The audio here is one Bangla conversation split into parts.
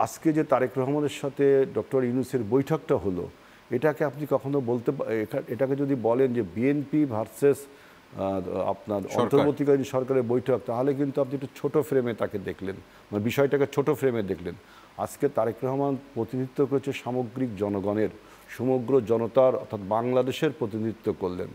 আজকে যে তারেক রহমানের সাথে ডক্টর ইউনূসের বৈঠকটা হলো, এটাকে আপনি কখনো এটাকে যদি বলেন যে বিএনপি ভার্সেস আপনার অন্তর্বর্তীকালীন সরকারের বৈঠক, তাহলে কিন্তু আপনি একটু ছোট ফ্রেমে তাকে দেখলেন, মানে বিষয়টাকে ছোট ফ্রেমে দেখলেন। আজকে তারেক রহমান প্রতিনিধিত্ব করেছে সামগ্রিক জনগণের, সমগ্র জনতার অর্থাৎ বাংলাদেশের প্রতিনিধিত্ব করলেন।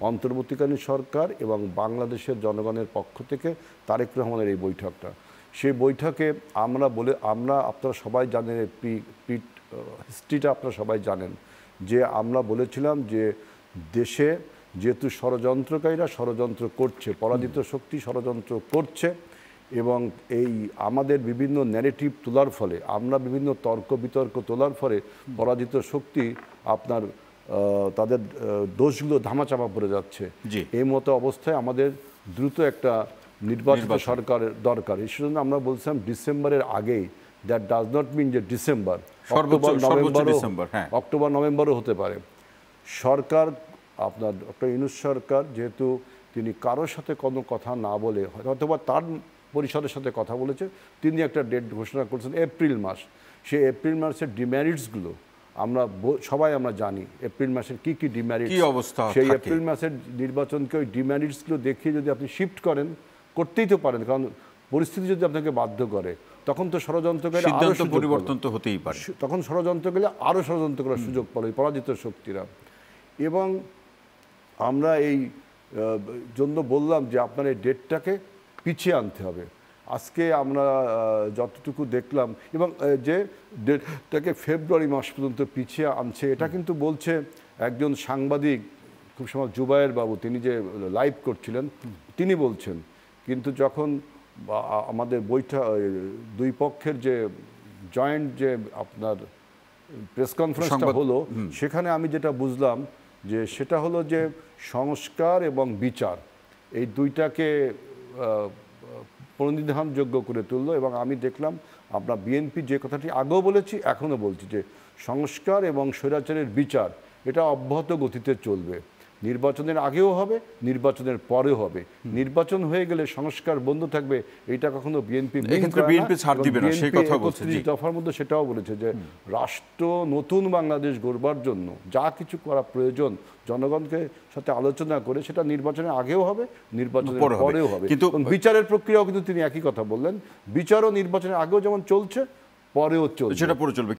অন্তর্বর্তীকালীন সরকার এবং বাংলাদেশের জনগণের পক্ষ থেকে তারেক রহমানের এই বৈঠকটা, সেই বৈঠকে আমরা আপনারা সবাই জানেন, হিস্ট্রিটা আপনারা সবাই জানেন যে আমরা বলেছিলাম যে দেশে যেহেতু ষড়যন্ত্রকারীরা ষড়যন্ত্র করছে, পরাজিত শক্তি ষড়যন্ত্র করছে এবং এই আমাদের বিভিন্ন ন্যারেটিভ তোলার ফলে, আমরা বিভিন্ন তর্ক বিতর্ক তোলার ফলে পরাজিত শক্তি আপনার তাদের দোষগুলো ধামাচাপা পড়ে যাচ্ছে। এই মতো অবস্থায় আমাদের দ্রুত একটা নির্বাচিত সরকারের দরকার। এই জন্য আমরা বলছিলাম ডিসেম্বরের আগেই। দ্যাট ডাজ নট মিন যে ডিসেম্বর, অক্টোবর নভেম্বরও হতে পারে। সরকার আপনার ডক্টর ইউনূস সরকার যেহেতু তিনি কারোর সাথে কোনো কথা না বলে, হয়তোবা তার পরিষদের সাথে কথা বলেছে, তিনি একটা ডেট ঘোষণা করেছেন এপ্রিল মাস। সেই এপ্রিল মাসের ডিমেরিটসগুলো সবাই আমরা জানি, এপ্রিল মাসের কি কি ডিমেরিটস, সেই এপ্রিল মাসের নির্বাচনকে ওই ডিমেরিটসগুলো দেখিয়ে যদি আপনি শিফট করেন, করতেই তো পারেন, কারণ পরিস্থিতি যদি আপনাকে বাধ্য করে, তখন তো ষড়যন্ত্রকারী পরিবর্তন তো হতেই পারে, তখন ষড়যন্ত্র গেলে আরও ষড়যন্ত্র করার সুযোগ পাবে পরাজিত শক্তিরা। এবং আমরা এই জন্য বললাম যে আপনার এই ডেটটাকে পিছিয়ে আনতে হবে। আজকে আমরা যতটুকু দেখলাম এবং যে ডেটটাকে ফেব্রুয়ারি মাস পর্যন্ত পিছিয়ে আনছে, এটা কিন্তু বলছে একজন সাংবাদিক, খুব সময় জুবায়ের বাবু, তিনি যে লাইভ করছিলেন তিনি বলছেন। কিন্তু যখন আমাদের বৈঠক দুই পক্ষের যে জয়েন্ট যে আপনার প্রেস কনফারেন্সটা হলো, সেখানে আমি যেটা বুঝলাম যে সেটা হলো যে সংস্কার এবং বিচার, এই দুইটাকে প্রণিধানযোগ্য করে তুললো। এবং আমি দেখলাম আমরা বিএনপি যে কথাটি আগেও বলেছি, এখনও বলছি, যে সংস্কার এবং স্বৈরাচারের বিচার এটা অব্যাহত গতিতে চলবে। নির্বাচনের আগেও হবে, নির্বাচনের পরেও হবে। নির্বাচন হয়ে গেলে সংস্কার বন্ধ থাকবে, এটা কখনো বিএনপি ছাড় দিবে না, সেই কথা বলছে। দফার মধ্যে সেটাও বলেছে যে রাষ্ট্র নতুন বাংলাদেশ গড়বার জন্য যা কিছু করা প্রয়োজন জনগণকে সাথে আলোচনা করে সেটা নির্বাচনের আগেও হবে, নির্বাচনের পরেও হবে। কিন্তু বিচারের প্রক্রিয়াও কিন্তু তিনি একই কথা বললেন, বিচারও নির্বাচনের আগেও যেমন চলছে, পরেও চলছে, সেটা পরে চলবে।